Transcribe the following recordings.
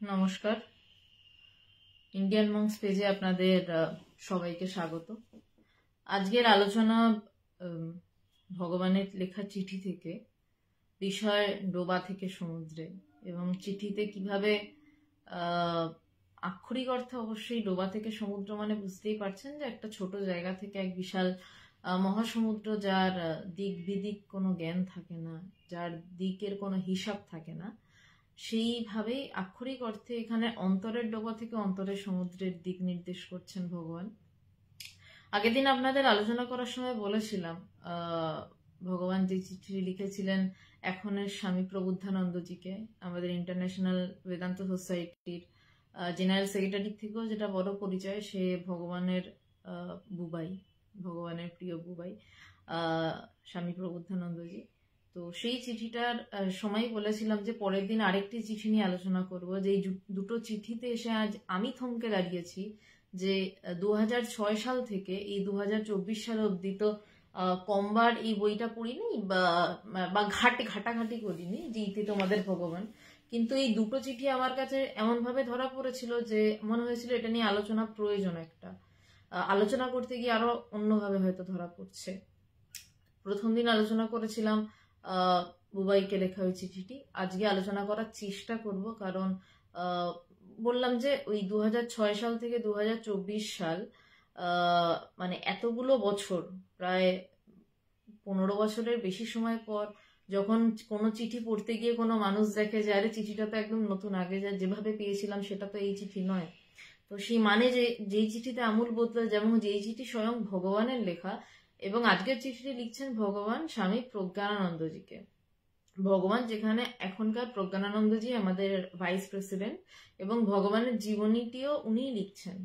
নমস্কার, ইন্ডিয়ান মঙ্কস পেজে আপনাদের সবাইকে স্বাগত। আজকের আলোচনা ভগবানের লেখা চিঠি থেকে, বিষয় ডোবা থেকে সমুদ্রে, এবং চিঠিতে কিভাবে আক্ষরিক অর্থে অবশ্যই ডোবা থেকে সমুদ্র মানে বুঝতেই পারছেন যে একটা ছোট জায়গা থেকে এক বিশাল মহাসমুদ্র, যার দিক বিদিক কোনো জ্ঞান থাকে না, যার দিকের কোনো হিসাব থাকে না, সেইভাবেই আক্ষরিক অর্থে এখানে অন্তরের ডোবা থেকে অন্তরের সমুদ্রের দিক নির্দেশ করছেন ভগবান। আগের দিন আপনাদের আলোচনা করার সময় বলেছিলাম ভগবান যে চিঠি লিখেছিলেন এখনের স্বামী প্রবুদ্ধানন্দজিকে, আমাদের ইন্টারন্যাশনাল বেদান্ত সোসাইটির জেনারেল সেক্রেটারি থেকেও যেটা বড় পরিচয়, সে ভগবানের বুবাই, ভগবানের প্রিয় বুবাই স্বামী প্রবুদ্ধানন্দজি। তো সেই চিঠিটার সময় বলেছিলাম যে পরের দিন আরেকটি চিঠি নিয়ে আলোচনা করব, যে এই দুটো চিঠিতে এসে আজ আমি থমকে দাঁড়িয়েছি যে 2006 সাল থেকে এই 2024 সাল অব্দি তো কমবার এই বইটা পড়িনি বা ঘাটাঘাটি করিনি যে ইতি তোমাদের ভগবান, কিন্তু এই দুটো চিঠি আমার কাছে এমন ভাবে ধরা পড়েছিল যে মনে হয়েছিল এটা নিয়ে আলোচনা প্রয়োজন, একটা আলোচনা করতে গিয়ে আরো অন্যভাবে হয়তো ধরা পড়ছে। প্রথম দিন আলোচনা করেছিলাম বুবাইকে লেখা ওই চিঠিটি, আজকে আলোচনা করার চেষ্টা করব, কারণ বললাম যে ওই 2006 সাল থেকে 2024 সাল, মানে এতগুলো বছর, প্রায় 15 বছরের বেশি সময় পর যখন কোনো চিঠি পড়তে গিয়ে কোনো মানুষ দেখে যে আরে চিঠিটা তো একদম নতুন, আগে যেভাবে পেয়েছিলাম সেটা তো এই চিঠি নয়, তো সেই মানে যেই চিঠিতে আমূল বদলে, যেমন যেই চিঠি স্বয়ং ভগবানের লেখা, এবং আজকের চিঠিটি লিখছেন ভগবান স্বামী প্রজ্ঞানানন্দজিকে। ভগবান যেখানে এখনকার প্রজ্ঞানানন্দজি আমাদের ভাইস প্রেসিডেন্ট, এবং ভগবানের জীবনীটিও উনি লিখছেন,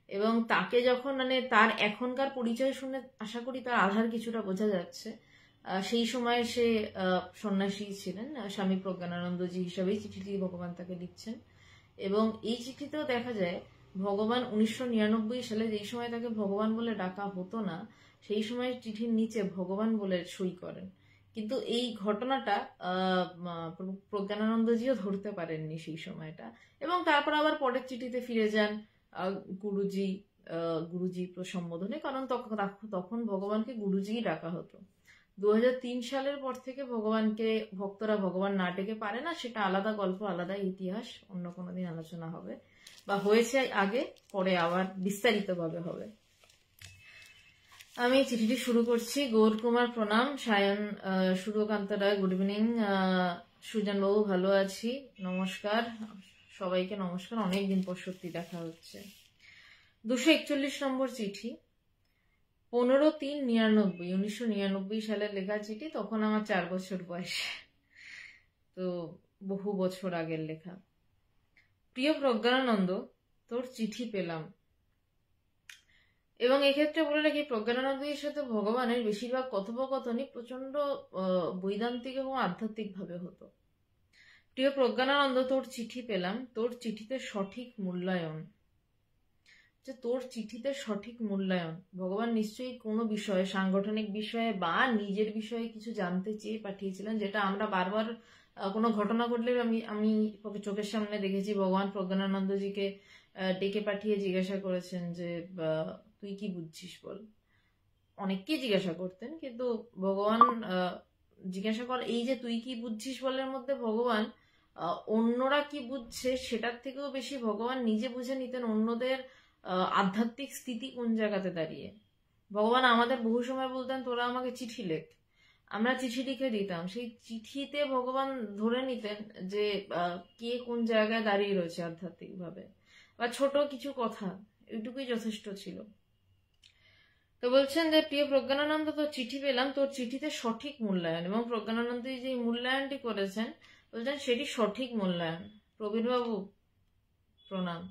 এবং তাকে যখন মানে তার এখনকার পরিচয় শুনে আশা করি তার আধার কিছুটা বোঝা যাচ্ছে। সেই সময় সে সন্ন্যাসী ছিলেন, স্বামী প্রজ্ঞানানন্দজি হিসাবেই চিঠিটি ভগবান তাকে লিখছেন। এবং এই চিঠিতেও দেখা যায় ভগবান 1999 সালে, যেই সময় তাকে ভগবান বলে ডাকা হতো না, সেই সময় চিঠির নিচে ভগবান বলে সই করেন। কিন্তু এই ঘটনাটা প্রজ্ঞানানন্দজিও ধরতে পারেননি সেই সময়টা, এবং তারপর আবার পরের চিঠিতে ফিরে যান গুরুজি সম্বোধনে, কারণ তখন ভগবানকে গুরুজিই ডাকা হতো। 2003 সালের পর থেকে ভগবানকে ভক্তরা ভগবান না ডেকে পারে না, সেটা আলাদা গল্প, আলাদা ইতিহাস, অন্য কোনোদিন আলোচনা হবে, বা হয়েছে আগে, পরে আবার বিস্তারিতভাবে হবে। আমি চিঠিটি শুরু করছি। গৌর কুমার প্রণাম। সায়ন সূর্যকান্ত রায় গুড ইভিনিং। সুজন বাবু ভালো আছি, নমস্কার সবাইকে, নমস্কার, অনেকদিন পর সত্যি দেখা হচ্ছে। 241 নম্বর চিঠি, 15/3/99, 1999 সালের লেখা চিঠি। তখন আমার 4 বছর বয়স, তো বহু বছর আগের লেখা। প্রিয় প্রজ্ঞানানন্দ, তোর চিঠি পেলাম। এবং এক্ষেত্রে বলে রাখি, প্রজ্ঞানানন্দের সাথে ভগবানের বেশিরভাগ কথোপকথনই প্রচন্ড বৈদান্তিক এবং আধ্যাত্মিক ভাবে হতো। প্রিয় প্রজ্ঞানানন্দ, তোর চিঠি পেলাম, তোর চিঠিতে সঠিক মূল্যায়ন। যে তোর চিঠিতে সঠিক মূল্যায়ন, ভগবান নিশ্চয়ই কোনো বিষয়ে, সাংগঠনিক বিষয়ে বা নিজের বিষয়ে কিছু জানতে চেয়ে পাঠিয়েছিলেন, যেটা আমরা বারবার কোনো ঘটনা ঘটলে আমি চোখের সামনে দেখেছি ভগবান প্রজ্ঞানানন্দজিকে ডেকে পাঠিয়ে জিজ্ঞাসা করেছেন যে তুই কি বুঝছিস বল। অনেককেই জিজ্ঞাসা করতেন, কিন্তু ভগবান জিজ্ঞাসা কর, এই যে তুই কি বুঝছিস বলের মধ্যে ভগবান অন্যরা কি বুঝছে সেটার থেকেও বেশি ভগবান নিজে বুঝে নিতেন অন্যদের আধ্যাত্মিক স্থিতি কোন জায়গাতে দাঁড়িয়ে। ভগবান আমাদের বহু সময় বলতেন তোরা আমাকে চিঠি লেখ, আমরা চিঠি লিখে দিতাম, সেই চিঠিতে ভগবান ধরে নিতেন যে কে কোন জায়গায় দাঁড়িয়ে রয়েছে আধ্যাত্মিক ভাবে, বা ছোট কিছু কথা, এইটুকুই যথেষ্ট ছিল। তো বলছেন যে প্রিয় প্রজ্ঞানানন্দ, তোর চিঠি পেলাম, তোর চিঠিতে সঠিক মূল্যায়ন। এবং প্রজ্ঞানানন্দ যে মূল্যায়নটি করেছেন, বলছেন সেটি সঠিক মূল্যায়ন। প্রবীরবাবু প্রণাম।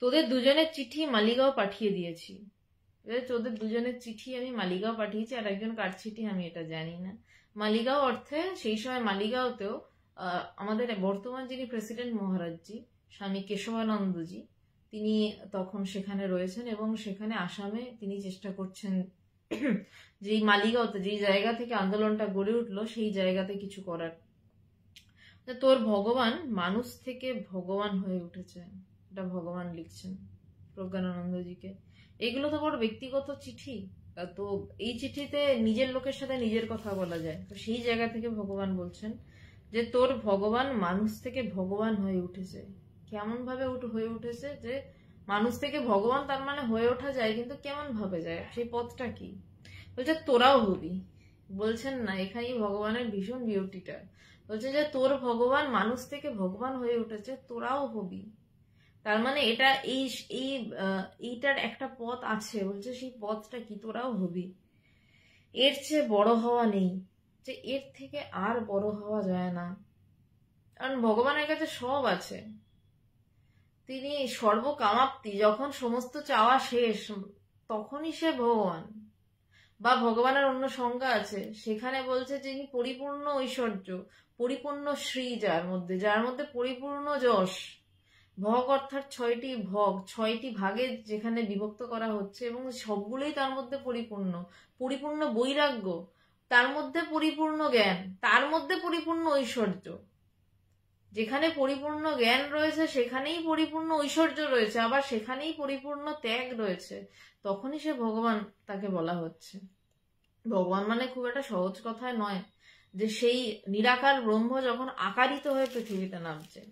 তোদের দুজনের চিঠি মালিগাঁও পাঠিয়ে দিয়েছি। তোদের দুজনের চিঠি আমি মালিগাঁও পাঠিয়েছি, আর একজন কার চিঠি আমি এটা জানি না। মালিগাঁও অর্থে সেই সময় মালিগাঁওতেও আমাদের বর্তমান যিনি প্রেসিডেন্ট মহারাজজি স্বামী কেশবানন্দজি, তিনি তখন সেখানে রয়েছেন, এবং সেখানে আসামে তিনি চেষ্টা করছেন যেই মালিগাঁওতে, যেই জায়গা থেকে আন্দোলনটা গড়ে উঠলো, সেই জায়গাতে কিছু করার। তোর ভগবান মানুষ থেকে ভগবান হয়ে উঠেছে, এটা ভগবান লিখছেন প্রজ্ঞানন্দজিকে। এগুলো তো বড় ব্যক্তিগত চিঠি, তো এই চিঠিতে নিজের লোকের সাথে নিজের কথা বলা যায়, তো সেই জায়গা থেকে ভগবান বলছেন যে তোর ভগবান মানুষ থেকে ভগবান হয়ে উঠেছে। কেমন ভাবে হয়ে উঠেছে? যে মানুষ থেকে ভগবান তার মানে হয়ে ওঠা যায়, কিন্তু কেমন ভাবে যায়, সেই পথটা কি? বলছে তোরাও হবি। বলছেন না, এখানেই ভগবানের ভীষণ বিউটিটা। বলছে যে তোর ভগবান মানুষ থেকে ভগবান হয়ে উঠেছে, তোরাও হবি। তার মানে এটা এইটার একটা পথ আছে। বলছে সেই পথটা কি? তোরাও হবি। এর চেয়ে বড় হওয়া নেই, যে এর থেকে আর বড় হওয়া যায় না। কারণ ভগবানের কাছে সব আছে, তিনি সর্বকামাপ্তি। যখন সমস্ত চাওয়া শেষ, তখনই সে ভগবান। বা ভগবানের অন্য সংজ্ঞা আছে, সেখানে বলছে যিনি পরিপূর্ণ ঐশ্বর্য, পরিপূর্ণ শ্রী, যার মধ্যে পরিপূর্ণ যশ। ভগ অর্থাৎ 6টি ভগ, 6টি ভাগে যেখানে বিভক্ত করা হচ্ছে, এবং সবগুলোই তার মধ্যে পরিপূর্ণ। পরিপূর্ণ বৈরাগ্য, তার মধ্যে পরিপূর্ণ জ্ঞান, তার মধ্যে পরিপূর্ণ ঐশ্বর্য। যেখানে পরিপূর্ণ জ্ঞান রয়েছে সেখানেই পরিপূর্ণ ঐশ্বর্য রয়েছে, আবার সেখানেই পরিপূর্ণ ত্যাগ রয়েছে। তখনই সে ভগবান তাকে বলা হচ্ছে। ভগবান মানে খুব একটা সহজ কথায় নয়, যে সেই নিরাকার ব্রহ্ম যখন আকারিত হয়ে পৃথিবীতে নামছেন,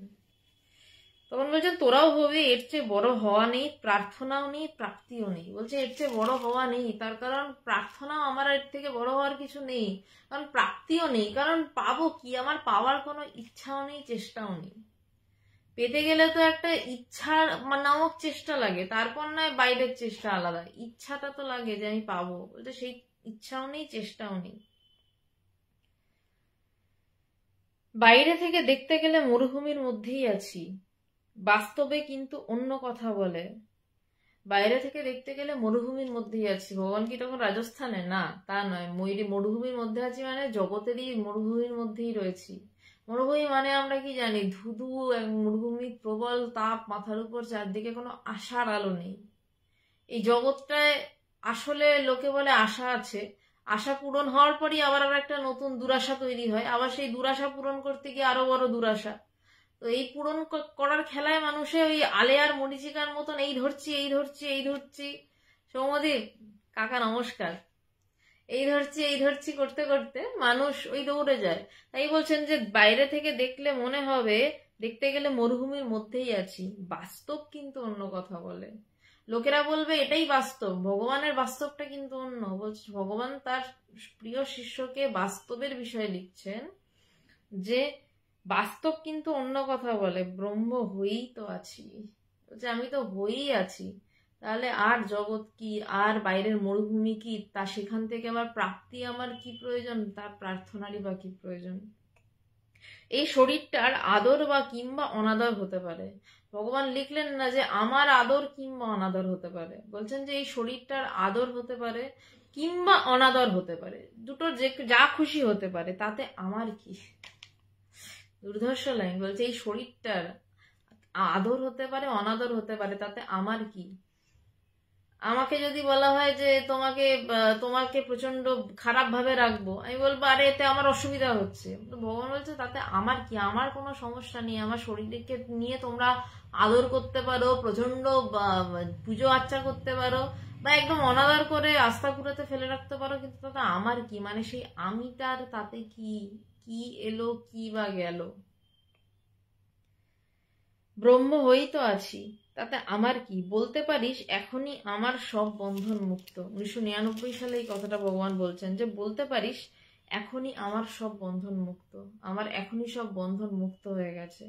তখন বলছেন তোরাও হবে। এর চেয়ে বড় হওয়া নেই, প্রার্থনাও নেই, প্রাপ্তিও নেই। বলছে এর চেয়ে বড় হওয়া নেই, তার কারণ প্রার্থনাও আমার এর থেকে বড় হওয়ার কিছু নেই, কারণ প্রাপ্তিও নেই। কারণ পাবো কি? আমার পাওয়ার কোনো ইচ্ছাও নেই, চেষ্টাও নেই। পেতে গেলে তো একটা ইচ্ছা নামক চেষ্টা লাগে, তারপর নয় বাইরের চেষ্টা আলাদা, ইচ্ছাটা তো লাগে যে আমি পাবো। বলতে সেই ইচ্ছাও নেই, চেষ্টাও নেই। বাইরে থেকে দেখতে গেলে মরুভূমির মধ্যেই আছি, বাস্তবে কিন্তু অন্য কথা বলে। বাইরে থেকে দেখতে গেলে মরুভূমির মধ্যেই আছি। ভগবান কি তখন রাজস্থানে? না, তা নয়। মরুভূমির মধ্যে আছি মানে জগতেরই মরুভূমির মধ্যেই রয়েছি। মরুভূমি মানে আমরা কি জানি? ধুধু মরুভূমি, প্রবল তাপ, মাথার উপর চারদিকে কোনো আশার আলো নেই। এই জগৎটায় আসলে লোকে বলে আশা আছে, আশা পূরণ হওয়ার পরই আবার একটা নতুন দুরাশা তৈরি হয়, আবার সেই দুরাশা পূরণ করতে গিয়ে আরো বড় দুরাশা। তো এই পূরণ করার খেলায় মানুষে ওই আলে আর মরিচিকার মতন এই ধরছি এই ধরছি এই ধরছি। সৌমদীপ কাকা নমস্কার। এই ধরছি এই ধরছি করতে করতে মানুষ ওই দৌড়ে যায়। তাই বলছেন যে বাইরে থেকে দেখলে মনে হবে দেখতে গেলে মরুভূমির মধ্যেই আছি, বাস্তব কিন্তু অন্য কথা বলে। লোকেরা বলবে এটাই বাস্তব, ভগবানের বাস্তবটা কিন্তু অন্য। বলছে ভগবান তার প্রিয় শিষ্যকে বাস্তবের বিষয়ে লিখছেন, যে বাস্তব কিন্তু অন্য কথা বলে। ব্রহ্ম হয়েই তো আছি, বলছে আমি তো হয়েই আছি। তাহলে আর জগৎ কি, আর বাইরের মরুভূমি কি, তা সেখান থেকে আমার প্রাপ্তি আমার কি প্রয়োজন, তার প্রার্থনারই বা কি প্রয়োজন? এই শরীরটার আদর বা কিংবা অনাদর হতে পারে। ভগবান লিখলেন না যে আমার আদর কিংবা অনাদর হতে পারে, বলছেন যে এই শরীরটার আদর হতে পারে কিংবা অনাদর হতে পারে, দুটোর যা খুশি হতে পারে, তাতে আমার কি? দুর্ধর্ষ লাইন। বলছে এই শরীরটার আদর হতে পারে, অনাদর হতে পারে, তাতে আমার কি? আমাকে যদি বলা হয় যে তোমাকে প্রচন্ড খারাপ ভাবে রাখবো, আমি বলবো আরে এতে আমার অসুবিধা হচ্ছে। ভগবান বলছে তাতে আমার কি? আমার কোনো সমস্যা নেই। আমার শরীরকে নিয়ে তোমরা আদর করতে পারো, প্রচন্ড পুজো আর্চা করতে পারো, বা একদম অনাদর করে আস্তাকুড়াতে ফেলে রাখতে পারো, কিন্তু তাতে আমার কি? মানে সেই আমিটার তাতে কি? কি এলো, কি বা গেল? ব্রহ্ম হয়েই তো আছি, তাতে আমার কি? বলতে পারিস এখনই আমার সব বন্ধন মুক্ত। 1999 সালে এই কথাটা ভগবান বলছেন, যে বলতে পারিস এখনই আমার সব বন্ধন মুক্ত, আমার এখনই সব বন্ধন মুক্ত হয়ে গেছে।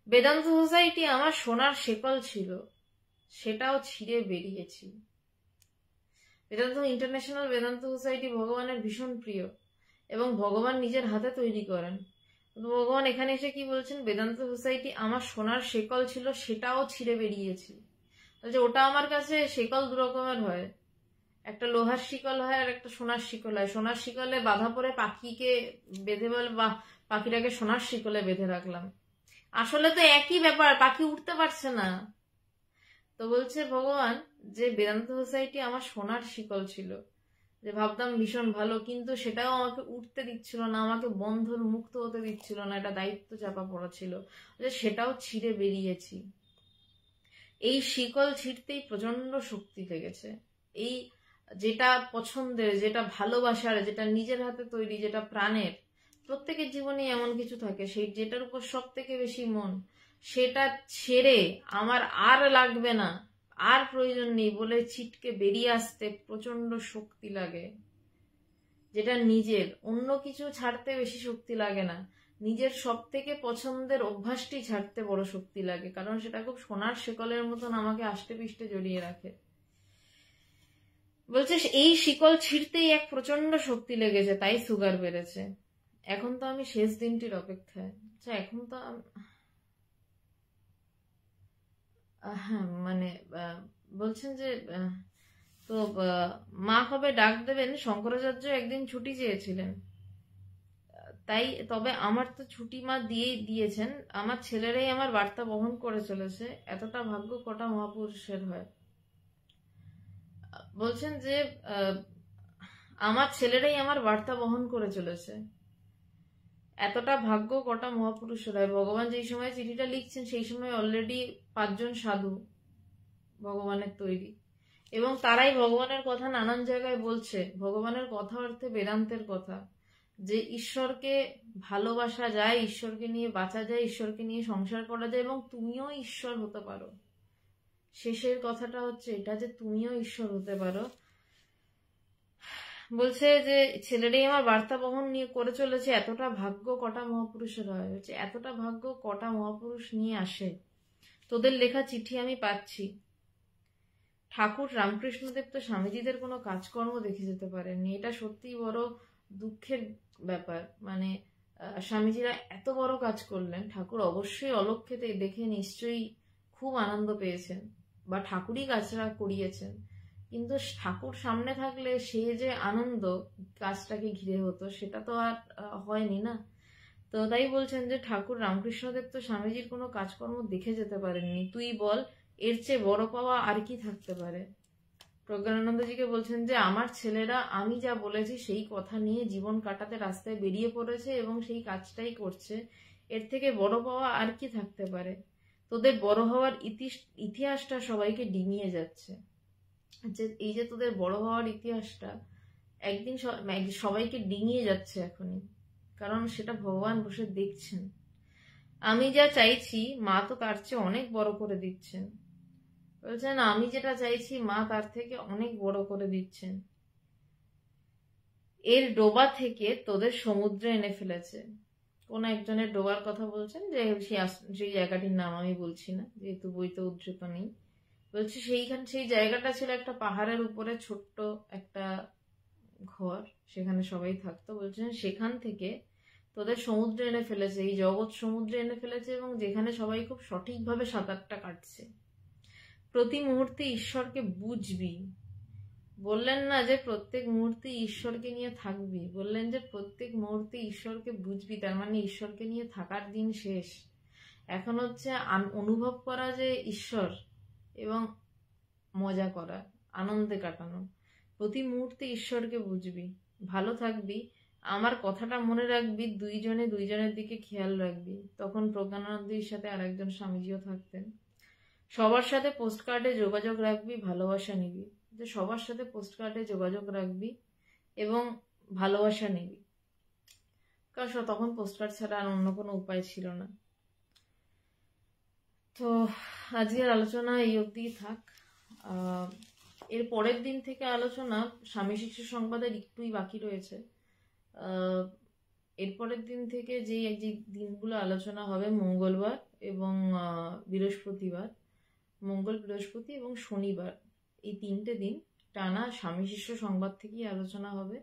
বেদান্ত সোসাইটি আমার সোনার শেকল ছিল, সেটাও ছিঁড়ে বেরিয়েছি। বেদান্ত ইন্টারন্যাশনাল বেদান্ত সোসাইটি ভগবানের ভীষণ প্রিয়, এবং ভগবান নিজের হাতে তৈরি করেন। ভগবান এখানে এসে কি বলছেন? বেদান্ত সোসাইটি আমার সোনার শেকল ছিল, সেটাও ছিঁড়ে বেরিয়েছি। বলছে ওটা আমার কাছে শেকল দু রকমের হয়, একটা লোহার শিকল হয় আর একটা সোনার শিকল হয়। সোনার শিকলে বাঁধা পড়ে পাখিকে বেঁধে বল, বা পাখিটাকে সোনার শিকলে বেঁধে রাখলাম, আসলে তো একই ব্যাপার, পাখি উঠতে পারছে না। তো বলছে ভগবান যে বেদান্ত সোসাইটি আমার সোনার শিকল ছিল, যে ভাবতাম ভীষণ ভালো, কিন্তু সেটাও আমাকে উঠতে দিচ্ছিল না, আমাকে বন্ধন মুক্ত হতে দিচ্ছিল না, এটা দায়িত্ব চাপা পড়া ছিল, যে সেটাও ছিঁড়ে বেরিয়েছি। এই শিকল ছিঁড়তেই প্রচন্ড শক্তি লেগেছে। এই যেটা পছন্দের, যেটা ভালোবাসার, যেটা নিজের হাতে তৈরি, যেটা প্রাণের, প্রত্যেকের জীবনে এমন কিছু থাকে সেই যেটার উপর সব থেকে বেশি মন, সেটা ছেড়ে আমার আর লাগবে না, আর প্রয়োজন নেই বলে ছিটকে বেরিয়ে আসতে প্রচন্ড শক্তি লাগে। যেটা নিজের, অন্য কিছু ছাড়তে বেশি শক্তি লাগে না, নিজের সব থেকে পছন্দের অভ্যাসটি ছাড়তে বড় শক্তি লাগে, কারণ সেটা খুব সোনার শিকলের মতন আমাকে আষ্টে পিষ্টে জড়িয়ে রাখে। বলছে এই শিকল ছিঁড়তেই এক প্রচন্ড শক্তি লেগেছে, তাই সুগার বেড়েছে। এখন তো আমি শেষ দিনটির অপেক্ষায়। আচ্ছা, এখন তো হ্যাঁ, মানে বলছেন যে তো মা কবে ডাক দেবেন? শঙ্করাচার্য একদিন ছুটি চেয়েছিলেন, তাই তবে আমার তো ছুটি মা দিয়েছেন। আমার ছেলেরাই আমার বার্তা বহন করে চলেছে, এতটা ভাগ্য কটা মহাপুরুষের হয়। বলছেন যে আমার ছেলেরাই আমার বার্তা বহন করে চলেছে, এতটা ভাগ্য কটা মহাপুরুষের হয়। ভগবান যেই সময় চিঠিটা লিখছেন সেই সময় অলরেডি 5 জন সাধু ভগবানের তৈরি, এবং তারাই ভগবানের কথা নানান জায়গায় বলছে। ভগবানের কথা অর্থে বেদান্তের কথা, যে ঈশ্বরকে ভালোবাসা যায়, ঈশ্বরকে নিয়ে বাঁচা যায়, ঈশ্বরকে নিয়ে সংসার করা যায়, এবং তুমিও ঈশ্বর হতে পারো। শেষের কথাটা হচ্ছে এটা, যে তুমিও ঈশ্বর হতে পারো। বলছে যে ছেলেটাই আমার বার্তা বহন নিয়ে করে চলেছে, এতটা ভাগ্য কটা মহাপুরুষের হয়। হচ্ছে এতটা ভাগ্য কটা মহাপুরুষ নিয়ে আসে। তোদের লেখা চিঠি আমি পাচ্ছি। ঠাকুর রামকৃষ্ণদেব তো স্বামীজিদের কোনো কাজকর্ম দেখে যেতে পারেননি, এটা সত্যিই বড় দুঃখের ব্যাপার। মানে স্বামীজিরা এত বড় কাজ করলেন, ঠাকুর অবশ্যই অলক্ষ্যে দেখে নিশ্চয়ই খুব আনন্দ পেয়েছেন, বা ঠাকুরই কাজটা করিয়েছেন, কিন্তু ঠাকুর সামনে থাকলে সে যে আনন্দ কাজটাকে ঘিরে হতো, সেটা তো আর হয়নি না। তো তাই বলছেন যে ঠাকুর রামকৃষ্ণদেব তো স্বামীজির কোনো কাজকর্ম দেখে যেতে পারেননি। তুই বল, এর চেয়ে বড় পাওয়া আর কি থাকতে পারে? প্রজ্ঞানন্দজিকে বলছেন যে আমার ছেলেরা আমি যা বলেছি সেই কথা নিয়ে জীবন কাটাতে রাস্তায় বেরিয়ে পড়েছে এবং সেই কাজটাই করছে, এর থেকে বড় পাওয়া আর কি থাকতে পারে? তোদের বড় হওয়ার ইতিহাসটা সবাইকে ডিঙিয়ে যাচ্ছে। এই যে তোদের বড় হওয়ার ইতিহাসটা একদিন সবাইকে ডিঙিয়ে যাচ্ছে এখনই, কারণ সেটা ভগবান বসে দেখছেন। আমি যা চাইছি মা তো তার চেয়ে অনেক বড় করে দিচ্ছেন। বলছেন আমি যেটা চাইছি মা তার থেকে অনেক বড় করে দিচ্ছেন। এর ডোবা থেকে তোদের সমুদ্রে এনে ফেলেছে। কোন একজনের ডোবার কথা বলছেন, যে সেই জায়গাটির নাম আমি বলছি না, যেহেতু বইতে উদ্ধৃত নেই। বলছে সেই জায়গাটা ছিল একটা পাহাড়ের উপরে ছোট্ট একটা ঘর, সেখানে সবাই থাকতো। বলছেন সেখান থেকে তোদের সমুদ্রে এনে ফেলেছে, এই জগৎ সমুদ্রে এনে ফেলেছে, এবং যেখানে সবাই খুব সঠিকভাবে সাঁতারটা কাটছে। প্রতি মুহূর্তে ঈশ্বরকে বুঝবি। বললেন না যে প্রত্যেক মুহূর্তে ঈশ্বরকে নিয়ে থাকবি, বললেন যে প্রত্যেক মুহূর্তে ঈশ্বরকে বুঝবি। তার মানে ঈশ্বরকে নিয়ে থাকার দিন শেষ। এখন হচ্ছে অনুভব করা যে ঈশ্বর, এবং মজা করা, আনন্দে কাটানো। প্রতি মুহূর্তে ঈশ্বরকে বুঝবি, ভালো থাকবি। আমার কথাটা মনে রাখবি, দুইজনের দিকে খেয়াল রাখবি। তখন প্রজ্ঞানন্দের সাথে আরেকজন স্বামীজিও থাকতেন। সবার সাথে পোস্টকার্ডে যোগাযোগ রাখবি, ভালোবাসা নিবি। যে সবার সাথে পোস্টকার্ডে যোগাযোগ রাখবি এবং ভালোবাসা নিবি, কারণ তখন পোস্টকার্ড ছাড়া আর অন্য কোনো উপায় ছিল না। তো আজকের আলোচনা এই অবধি থাক। এর পরের দিন থেকে আলোচনা স্বামী শিষ্য সংবাদের একটুই বাকি রয়েছে। এরপরের দিন থেকে যে দিনগুলো আলোচনা হবে, মঙ্গলবার এবং বৃহস্পতিবার, মঙ্গল, বৃহস্পতি এবং শনিবার, এই 3টে দিন টানা স্বামী শিষ্য সংবাদ থেকেই আলোচনা হবে।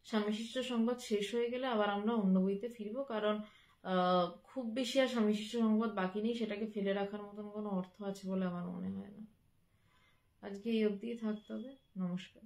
স্বামী শিষ্য সংবাদ শেষ হয়ে গেলে আবার আমরা অন্য বইতে ফিরবো, কারণ খুব বেশি আর স্বামী শিষ্য সংবাদ বাকি নেই, সেটাকে ফেলে রাখার মতন কোনো অর্থ আছে বলে আমার মনে হয় না। আজকে এই অবধি থাকতে হবে। নমস্কার।